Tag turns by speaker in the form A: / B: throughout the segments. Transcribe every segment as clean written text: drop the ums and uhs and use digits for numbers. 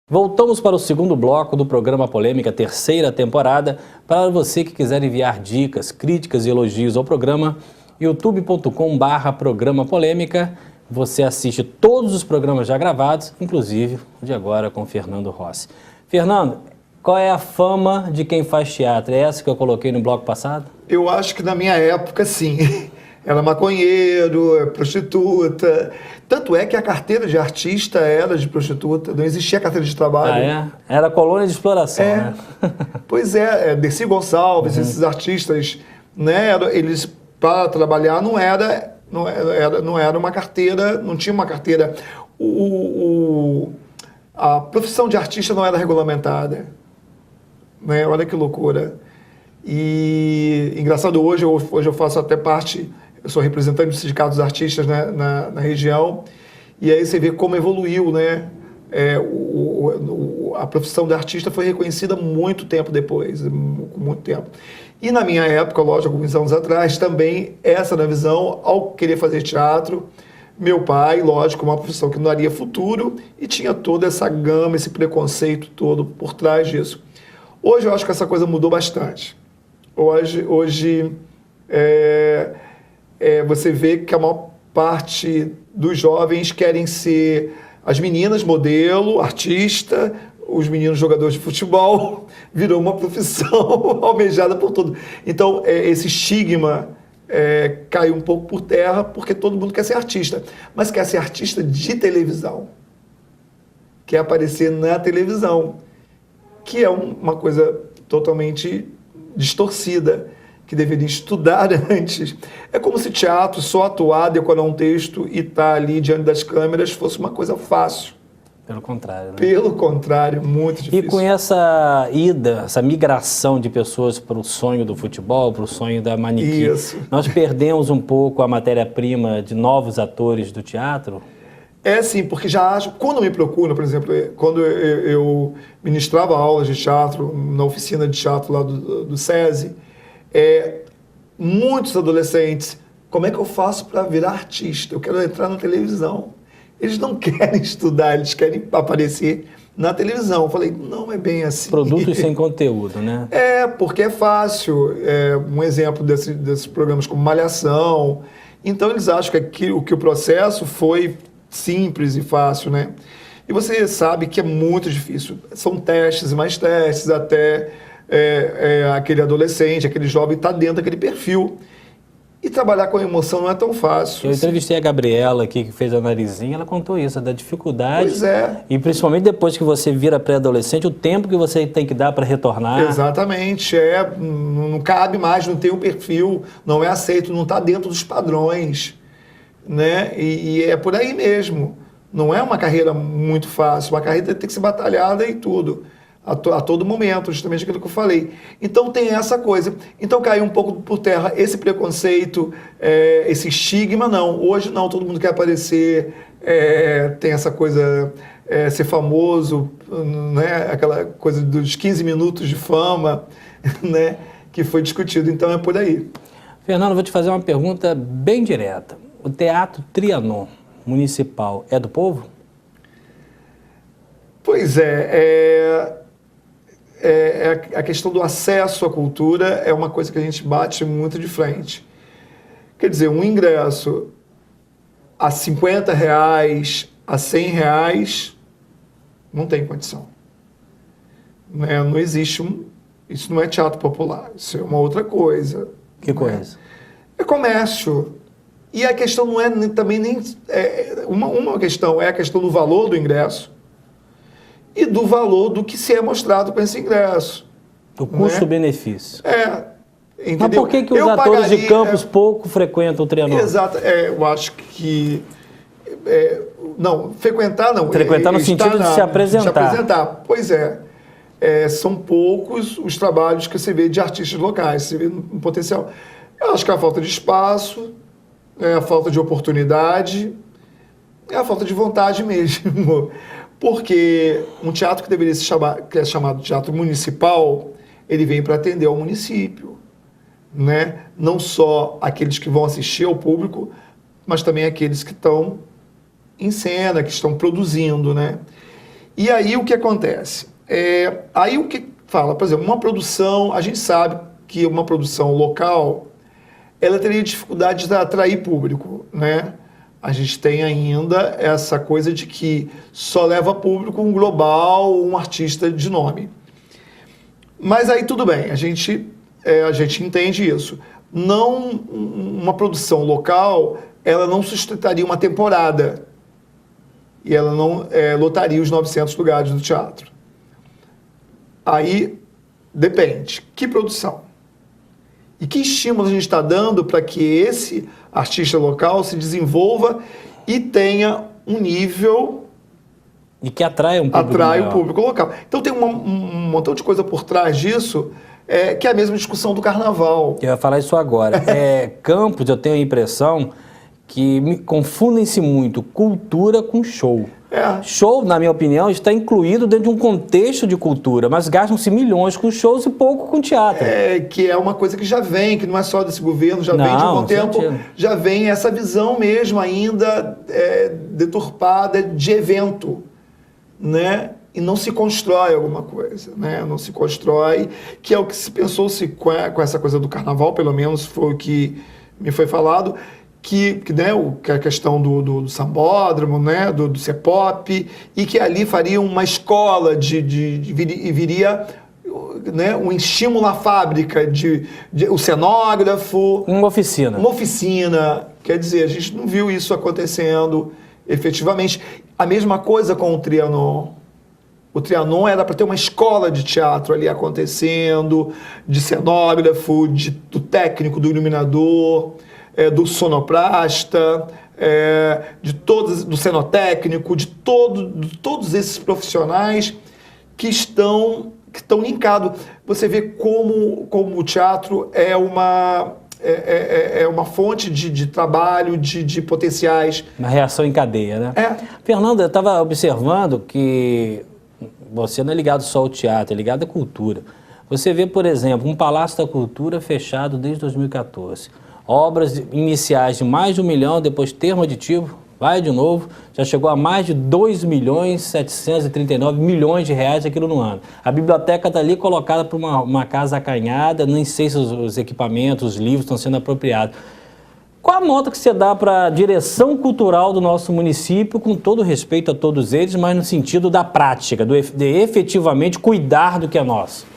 A: Voltamos para o segundo bloco do programa Polêmica, terceira temporada. Para você que quiser enviar dicas, críticas e elogios ao programa, youtube.com/programa polêmica. Você assiste todos os programas já gravados, inclusive o de agora com Fernando Rossi. Fernando, qual é a fama de quem faz teatro? É essa que eu coloquei no bloco passado?
B: Eu acho que na minha época, sim. Era maconheiro, prostituta. Tanto é que a carteira de artista era de prostituta, não existia carteira de trabalho.
A: Ah, é? Era colônia de exploração, né?
B: Pois é, Dercy Gonçalves, esses artistas, né, eles, para trabalhar, não era uma carteira, não tinha uma carteira. A profissão de artista não era regulamentada. Né? Olha que loucura. E engraçado, hoje eu faço até parte, eu sou representante do Sindicato dos Artistas, né, na região, e aí você vê como evoluiu, né? A profissão de artista foi reconhecida muito tempo depois, muito tempo. E na minha época, lógico, alguns anos atrás, também essa era a visão, ao querer fazer teatro, meu pai, lógico, uma profissão que não daria futuro, e tinha toda essa gama, esse preconceito todo por trás disso. Hoje eu acho que essa coisa mudou bastante. Hoje você vê que a maior parte dos jovens querem ser as meninas modelo, artista, os meninos jogadores de futebol, virou uma profissão almejada por todo. Então, esse estigma caiu um pouco por terra, porque todo mundo quer ser artista, mas quer ser artista de televisão, quer aparecer na televisão, que é uma coisa totalmente distorcida, que deveria estudar antes. É como se teatro, só atuar, decorar um texto e estar ali diante das câmeras fosse uma coisa fácil.
A: Pelo contrário, né?
B: Pelo contrário, muito difícil.
A: E com essa essa migração de pessoas para o sonho do futebol, para o sonho da manequim, nós perdemos um pouco a matéria-prima de novos atores do teatro?
B: É sim, porque já acho, quando me procuram, por exemplo, quando eu ministrava aulas de teatro na oficina de teatro lá do SESI, muitos adolescentes, como é que eu faço para virar artista? Eu quero entrar na televisão. Eles não querem estudar, eles querem aparecer na televisão. Eu falei, não é bem assim.
A: Produtos sem conteúdo, né?
B: Porque é fácil. Um exemplo desses programas como Malhação. Então eles acham que o processo foi simples e fácil, né? E você sabe que é muito difícil. São testes e mais testes até aquele adolescente, aquele jovem está dentro daquele perfil. E trabalhar com emoção não é tão fácil.
A: Eu entrevistei a Gabriela aqui, que fez a Narizinha, ela contou isso, da dificuldade.
B: Pois é.
A: E principalmente depois que você vira pré-adolescente, o tempo que você tem que dar para retornar.
B: Exatamente. Não cabe mais, não tem um perfil, não é aceito, não está dentro dos padrões. Né? E é por aí mesmo. Não é uma carreira muito fácil, uma carreira tem que ser batalhada e tudo. A todo momento, justamente aquilo que eu falei. Então tem essa coisa. Então caiu um pouco por terra esse preconceito, esse estigma, não. Hoje não, todo mundo quer aparecer, tem essa coisa, ser famoso, né? Aquela coisa dos 15 minutos de fama, né? Que foi discutido. Então é por aí.
A: Fernando, vou te fazer uma pergunta bem direta. O Teatro Trianon Municipal é do povo?
B: Pois a questão do acesso à cultura é uma coisa que a gente bate muito de frente. Quer dizer, um ingresso a R$50, a R$100, não tem condição. Não existe isso não é teatro popular, isso é uma outra coisa.
A: Que coisa?
B: É comércio. E a questão não é também nem... uma questão é a questão do valor do ingresso, e do valor do que se é mostrado com esse ingresso.
A: Do custo-benefício.
B: Entendeu?
A: Mas por que os atores de Campos pouco frequentam o Trianon?
B: Exato, eu acho que... não, frequentar não.
A: Frequentar no sentido de se apresentar.
B: Pois são poucos os trabalhos que você vê de artistas locais, você vê um potencial. Eu acho que é a falta de espaço, é a falta de oportunidade, é a falta de vontade mesmo. Porque um teatro que deveria que é chamado teatro municipal, ele vem para atender ao município, né? Não só aqueles que vão assistir ao público, mas também aqueles que estão em cena, que estão produzindo, né? E aí o que acontece? Aí o que fala, por exemplo, uma produção, a gente sabe que uma produção local, ela teria dificuldade de atrair público, né? A gente tem ainda essa coisa de que só leva público um global, um artista de nome. Mas aí tudo bem, a gente entende isso. Não, uma produção local, ela não sustentaria uma temporada e ela não lotaria os 900 lugares do teatro. Aí depende, que produção? E que estímulo a gente está dando para que esse artista local se desenvolva e tenha um nível...
A: E que atrai um público
B: o público local. Então tem um montão de coisa por trás disso, que é a mesma discussão do carnaval.
A: Eu ia falar isso agora. Campos, eu tenho a impressão que confundem-se muito cultura com show. Show, na minha opinião, está incluído dentro de um contexto de cultura, mas gastam-se milhões com shows e pouco com teatro.
B: Que é uma coisa que já vem, que não é só desse governo, já vem de um bom tempo, já vem essa visão mesmo ainda deturpada de evento, né? E não se constrói alguma coisa, né? Não se constrói, que é o que se pensou-se com essa coisa do carnaval, pelo menos foi o que me foi falado, que a questão do sambódromo, né, do C-pop, e que ali faria uma escola viria, né, um estímulo à fábrica, o cenógrafo...
A: Uma oficina.
B: Uma oficina. Quer dizer, a gente não viu isso acontecendo efetivamente. A mesma coisa com o Trianon. O Trianon era para ter uma escola de teatro ali acontecendo, de cenógrafo, do técnico, do iluminador... do sonoplasta, do cenotécnico, de todos esses profissionais que estão linkados. Você vê como o teatro é uma fonte de trabalho, de potenciais.
A: Uma reação em cadeia, né? Fernando, eu estava observando que você não é ligado só ao teatro, é ligado à cultura. Você vê, por exemplo, um Palácio da Cultura fechado desde 2014. Obras iniciais de mais de 1 milhão, depois termo aditivo, vai de novo, já chegou a mais de 2.739 milhões de reais aquilo no ano. A biblioteca está ali colocada para uma casa acanhada, nem sei se os equipamentos, os livros estão sendo apropriados. Qual a nota que você dá para a direção cultural do nosso município, com todo respeito a todos eles, mas no sentido da prática, de efetivamente cuidar do que é nosso?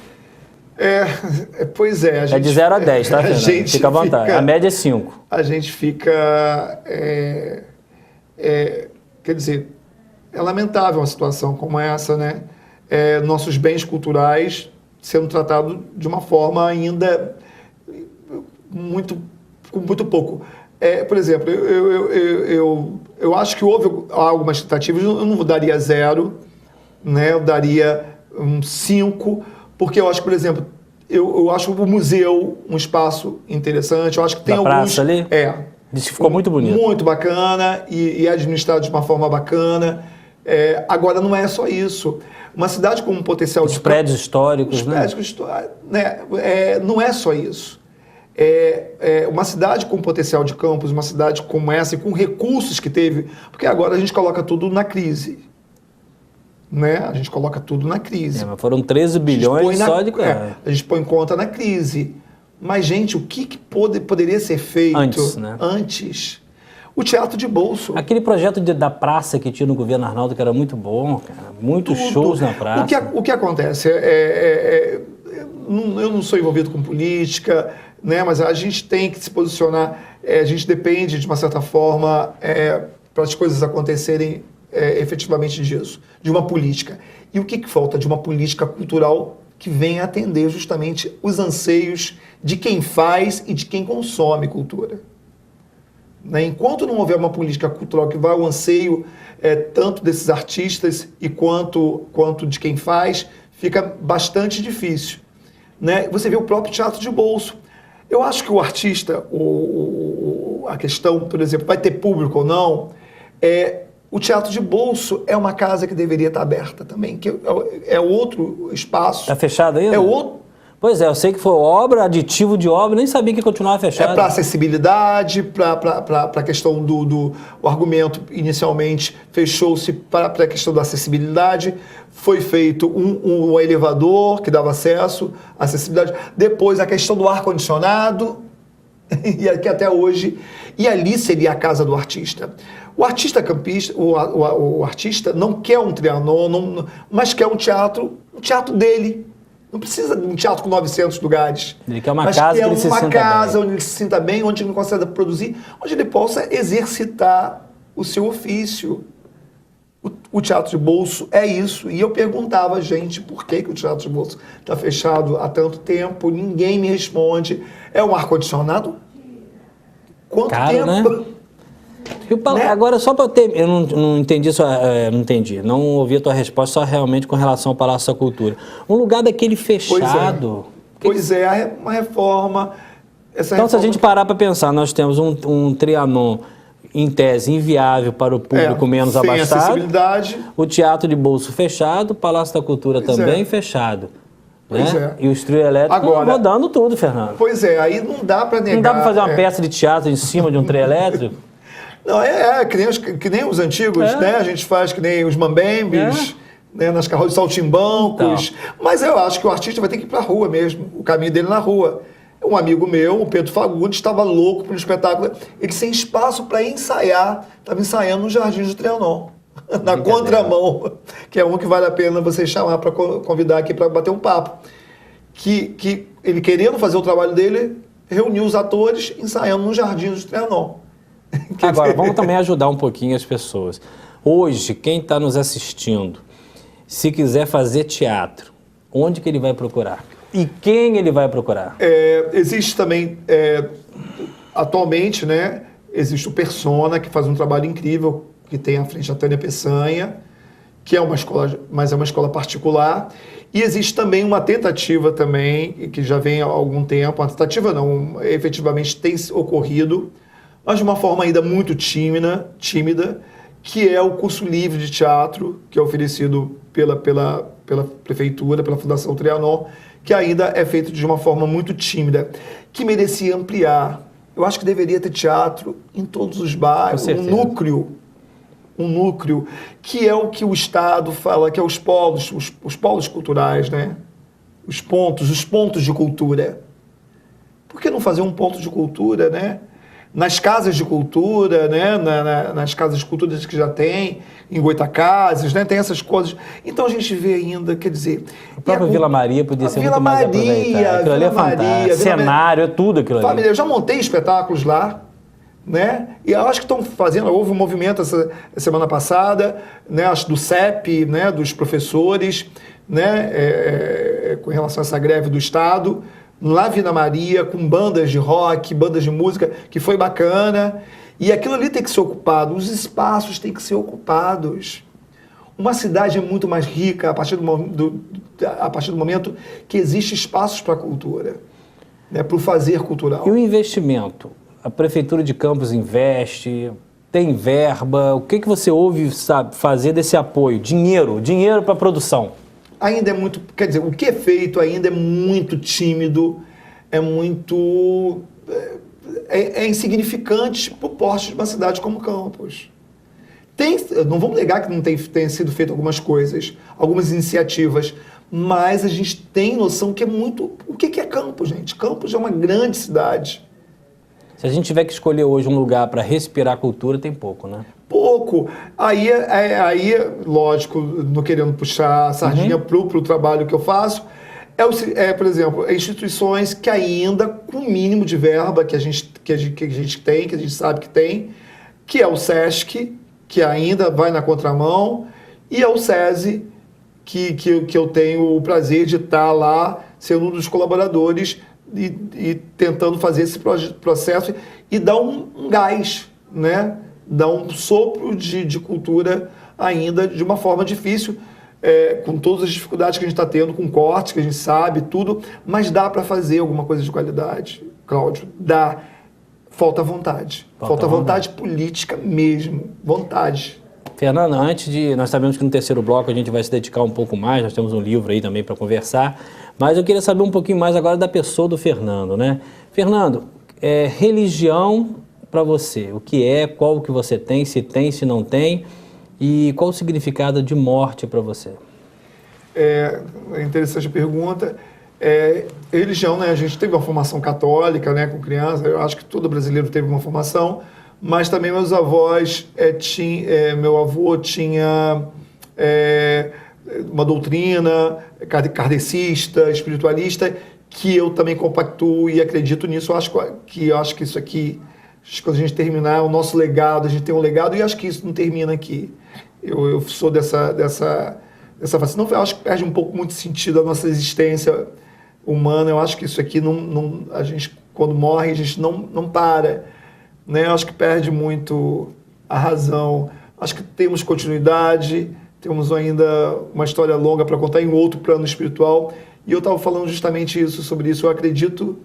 B: Pois é.
A: De 0 a 10, tá, Fernando? Fica à vontade. A média é 5.
B: A gente fica... quer dizer, é lamentável uma situação como essa, né? Nossos bens culturais sendo tratados de uma forma ainda com muito pouco. Por exemplo, eu acho que houve algumas tentativas, eu não daria 0, né? Eu daria 5, porque eu acho que, por exemplo, eu acho o museu um espaço interessante. Eu acho que tem alguns...
A: praça ali? Disse que ficou muito bonito.
B: Muito bacana e administrado de uma forma bacana. Agora, não é só isso. Uma cidade com um potencial
A: Os prédios históricos, né?
B: Prédios históricos, né? Não é só isso. Uma cidade com potencial de campus, uma cidade como essa e com recursos que teve... Porque agora a gente coloca tudo na crise. Né? A gente coloca tudo na crise.
A: Mas foram 13 bilhões só de...
B: a gente põe conta na crise. Mas, gente, o que poderia ser feito antes? O teatro de bolso.
A: Aquele projeto da praça que tinha no governo Arnaldo, que era muito bom, cara. Muitos shows na praça.
B: O que acontece? Eu não sou envolvido com política, né? Mas a gente tem que se posicionar. A gente depende, de uma certa forma, para as coisas acontecerem efetivamente disso, de uma política. E o que falta? De uma política cultural que venha atender justamente os anseios de quem faz e de quem consome cultura. Né? Enquanto não houver uma política cultural que vá ao anseio tanto desses artistas e quanto de quem faz, fica bastante difícil. Né? Você vê o próprio teatro de bolso. Eu acho que o artista, a questão, por exemplo, vai ter público ou não, o teatro de bolso é uma casa que deveria estar aberta também, que é outro espaço.
A: Está fechado ainda? Pois é, eu sei que foi obra, aditivo de obra, nem sabia que continuava fechado.
B: É para acessibilidade, para a questão o argumento inicialmente fechou-se para a questão da acessibilidade, foi feito um elevador que dava acesso à acessibilidade, depois a questão do ar-condicionado, e que até hoje, e ali seria a casa do artista. O artista campista, o artista não quer um Trianon, mas quer um teatro dele. Não precisa de um teatro com 900 lugares.
A: Ele quer uma casa que ele se sinta bem. Uma casa
B: onde ele se sinta bem, onde ele não consegue produzir, onde ele possa exercitar o seu ofício. O teatro de bolso é isso. E eu perguntava, gente, por que o teatro de bolso está fechado há tanto tempo? Ninguém me responde. É um ar-condicionado? Quanto
A: caro,
B: tempo?
A: Né? Né? Agora, só para eu ter... Eu não entendi, não ouvi a tua resposta só realmente com relação ao Palácio da Cultura. Um lugar daquele fechado...
B: Pois é, uma reforma...
A: Então, se a gente parar para pensar, nós temos um Trianon, em tese, inviável para o público menos
B: sem
A: abastado.
B: Acessibilidade.
A: O Teatro de Bolso fechado, o Palácio da Cultura também fechado.
B: Pois
A: né? E os trio elétricos rodando tudo, Fernando.
B: Pois é, aí não dá para negar.
A: Não dá para fazer uma peça de teatro em cima de um trio elétrico?
B: Não, que nem os antigos, né? A gente faz que nem os mambembes, né? Nas carroças de saltimbancos. Então. Mas eu acho que o artista vai ter que ir para a rua mesmo, o caminho dele na rua. Um amigo meu, o Pedro Fagundes, estava louco para um espetáculo. Ele sem espaço para ensaiar, estava ensaiando no Jardim do Trianon, na contramão, que é um que vale a pena você chamar para convidar aqui para bater um papo. Que ele, querendo fazer o trabalho dele, reuniu os atores ensaiando no Jardim do Trianon.
A: Agora, vamos também ajudar um pouquinho as pessoas. Hoje, quem está nos assistindo, se quiser fazer teatro, onde que ele vai procurar? E quem ele vai procurar?
B: Existe também, atualmente, né, existe o Persona, que faz um trabalho incrível, que tem à frente a Tânia Peçanha, que é uma escola, mas é uma escola particular. E existe também uma tentativa também, que já vem há algum tempo, uma tentativa não, efetivamente tem ocorrido, mas de uma forma ainda muito tímida, que é o curso livre de teatro, que é oferecido pela Prefeitura, pela Fundação Trianon, que ainda é feito de uma forma muito tímida, que merecia ampliar. Eu acho que deveria ter teatro em todos os bairros, um núcleo, que é o que o Estado fala, que é os polos culturais, né? Os pontos de cultura. Por que não fazer um ponto de cultura, né? Nas casas de cultura, né? Nas casas de cultura que já tem, em Goitacazes, né? Tem essas coisas. Então a gente vê ainda, quer dizer...
A: A própria Vila Maria podia ser muito mais aproveitada. Aquilo ali é fantástico. Cenário, é tudo aquilo ali.
B: Família, eu já montei espetáculos lá, né? E eu acho que estão fazendo, houve um movimento essa semana passada, né? Acho do CEP, né? Dos professores, né? Com relação a essa greve do Estado, lá Vila Maria, com bandas de rock, bandas de música, que foi bacana. E aquilo ali tem que ser ocupado, os espaços têm que ser ocupados. Uma cidade é muito mais rica a partir do momento que existe espaços para a cultura, né, para o fazer cultural.
A: E o investimento? A Prefeitura de Campos investe, tem verba, o que você ouve, sabe, fazer desse apoio? Dinheiro para a produção.
B: Ainda é muito, quer dizer, o que é feito ainda é muito tímido, é muito... É insignificante para o porte de uma cidade como Campos. Não vamos negar que não tenha sido feito algumas coisas, algumas iniciativas, mas a gente tem noção que é muito... O que é Campos, gente? Campos é uma grande cidade.
A: Se a gente tiver que escolher hoje um lugar para respirar cultura, tem pouco, né?
B: Pouco. Aí, lógico, não querendo puxar a sardinha para o trabalho que eu faço, por exemplo, instituições que ainda, com o mínimo de verba que a gente tem, que a gente sabe que tem, que é o SESC, que ainda vai na contramão, e é o SESI, que eu tenho o prazer de estar lá, sendo um dos colaboradores e tentando fazer esse processo e dar um gás, né? Dar um sopro de cultura ainda de uma forma difícil, com todas as dificuldades que a gente está tendo, com cortes, que a gente sabe, tudo, mas dá para fazer alguma coisa de qualidade, Cláudio, dá. Falta vontade. Falta vontade política mesmo, vontade.
A: Fernando, nós sabemos que no terceiro bloco a gente vai se dedicar um pouco mais, nós temos um livro aí também para conversar, mas eu queria saber um pouquinho mais agora da pessoa do Fernando, né? Fernando, religião para você, o que é, qual que você tem, se não tem, e qual o significado de morte para você?
B: É interessante a pergunta. Religião, né? A gente teve uma formação católica, né, com criança, eu acho que todo brasileiro teve uma formação, mas também meus avós, meu avô tinha uma doutrina kardecista, espiritualista, que eu também compactuo e acredito nisso. Eu acho que isso aqui, quando a gente terminar o nosso legado, a gente tem um legado, e acho que isso não termina aqui. Eu sou dessa face. Não, eu acho que perde um pouco muito sentido a nossa existência humana. Eu acho que isso aqui, a gente, quando morre, a gente não para. Né? Eu acho que perde muito a razão. Acho que temos continuidade, temos ainda uma história longa para contar em outro plano espiritual. E eu estava falando justamente sobre isso. Eu acredito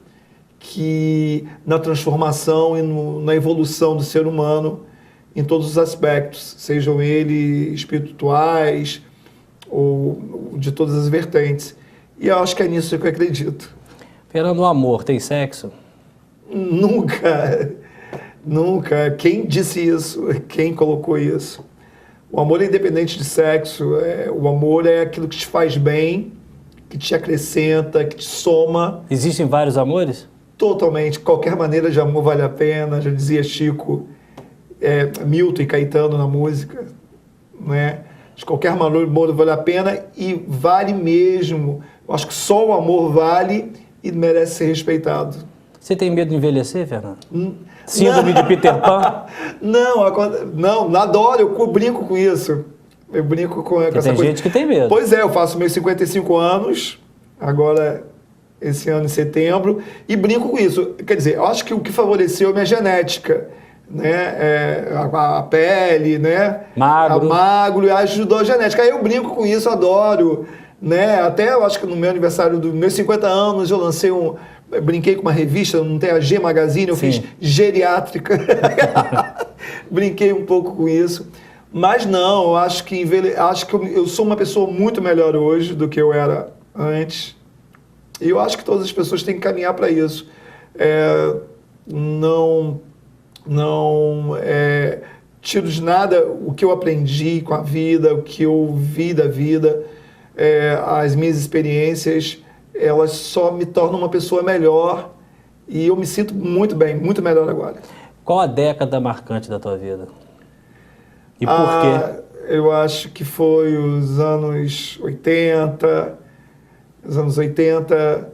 B: que na transformação e na evolução do ser humano em todos os aspectos, sejam eles espirituais ou de todas as vertentes. E eu acho que é nisso que eu acredito.
A: Fernando, o amor tem sexo?
B: Nunca. Nunca. Quem disse isso? Quem colocou isso? O amor é independente de sexo. O amor é aquilo que te faz bem, que te acrescenta, que te soma.
A: Existem vários amores?
B: Totalmente. Qualquer maneira de amor vale a pena. Já dizia Chico, Milton e Caetano na música. Né? De qualquer amor vale a pena e vale mesmo. Eu acho que só o amor vale e merece ser respeitado.
A: Você tem medo de envelhecer, Fernando? Síndrome de Peter Pan?
B: Não, adoro, eu brinco com isso. Eu brinco com essa coisa.
A: Tem gente que tem medo.
B: Pois é, eu faço meus 55 anos, agora esse ano em setembro, e brinco com isso. Quer dizer, eu acho que o que favoreceu é a minha genética, né? A pele, né? Magro, ajudou a genética. Aí eu brinco com isso, adoro. Né? Até eu acho que no meu aniversário dos meus 50 anos eu lancei brinquei com uma revista, não tem a G Magazine, eu fiz geriátrica. Brinquei um pouco com isso. Mas não, eu acho que eu sou uma pessoa muito melhor hoje do que eu era antes. E eu acho que todas as pessoas têm que caminhar para isso. Não tiro de nada o que eu aprendi com a vida, o que eu vi da vida. As minhas experiências, elas só me tornam uma pessoa melhor e eu me sinto muito bem, muito melhor agora.
A: Qual a década marcante da tua vida? E por quê?
B: Eu acho que foi os anos 80. Os anos 80,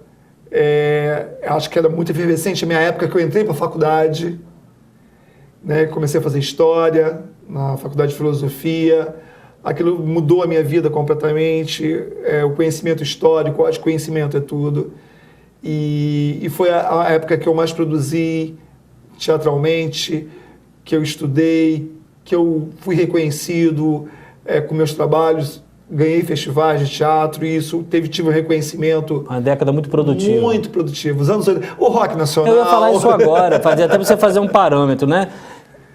B: acho que era muito efervescente. A minha época que eu entrei para a faculdade, né, comecei a fazer História na Faculdade de Filosofia. Aquilo mudou a minha vida completamente, o conhecimento histórico, acho que conhecimento é tudo. E foi a época que eu mais produzi teatralmente, que eu estudei, que eu fui reconhecido com meus trabalhos, ganhei festivais de teatro, e isso tive um reconhecimento.
A: Uma década muito produtiva.
B: Muito produtiva. Os anos 80, o rock nacional.
A: Eu ia falar isso agora, até para você fazer um parâmetro, né?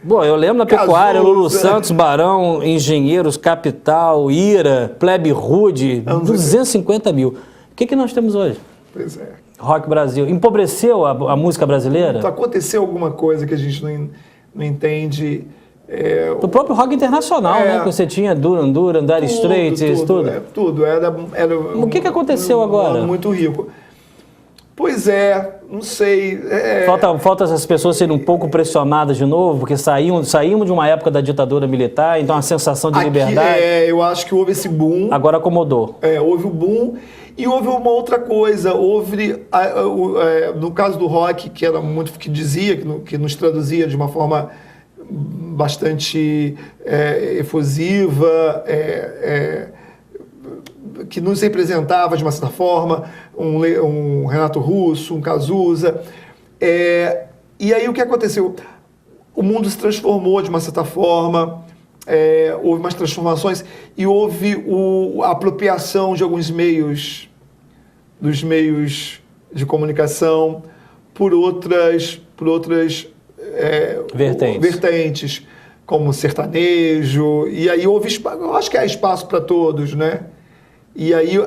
A: Bom, eu lembro na pecuária, Lulu Santos, Barão, Engenheiros, Capital, Ira, Plebe Rude, 250 mil. O que nós temos hoje?
B: Pois é.
A: Rock Brasil. Empobreceu a música brasileira?
B: Aconteceu alguma coisa que a gente não entende.
A: O próprio rock internacional, né? Que você tinha Duran Duran, Dire Straits, tudo.
B: Tudo. Era
A: o que aconteceu agora?
B: Muito rico. Pois não sei.
A: Falta essas pessoas serem um pouco pressionadas de novo, porque saímos de uma época da ditadura militar, então a sensação de liberdade.
B: Eu acho que houve esse boom.
A: Agora acomodou.
B: Houve o boom e houve uma outra coisa. No caso do rock, que era muito que dizia, que nos traduzia de uma forma bastante efusiva, que nos representava de uma certa forma, um Renato Russo, um Cazuza. E aí o que aconteceu? O mundo se transformou de uma certa forma, houve umas transformações e houve a apropriação de alguns dos meios de comunicação por outras vertentes. como sertanejo, e aí houve espaço, eu acho que há espaço para todos, né? E aí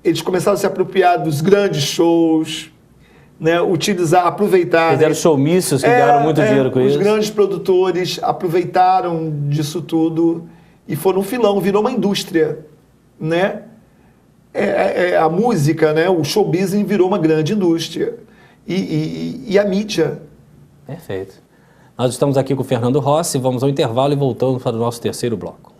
B: eles começaram a se apropriar dos grandes shows, né? Aproveitar.
A: Fizeram showmícios que ganharam muito dinheiro com isso.
B: Os grandes produtores aproveitaram disso tudo e foram um filão, virou uma indústria, né? A música, né? O show business virou uma grande indústria. E a mídia.
A: Perfeito. Nós estamos aqui com o Fernando Rossi, vamos ao intervalo e voltamos para o nosso terceiro bloco.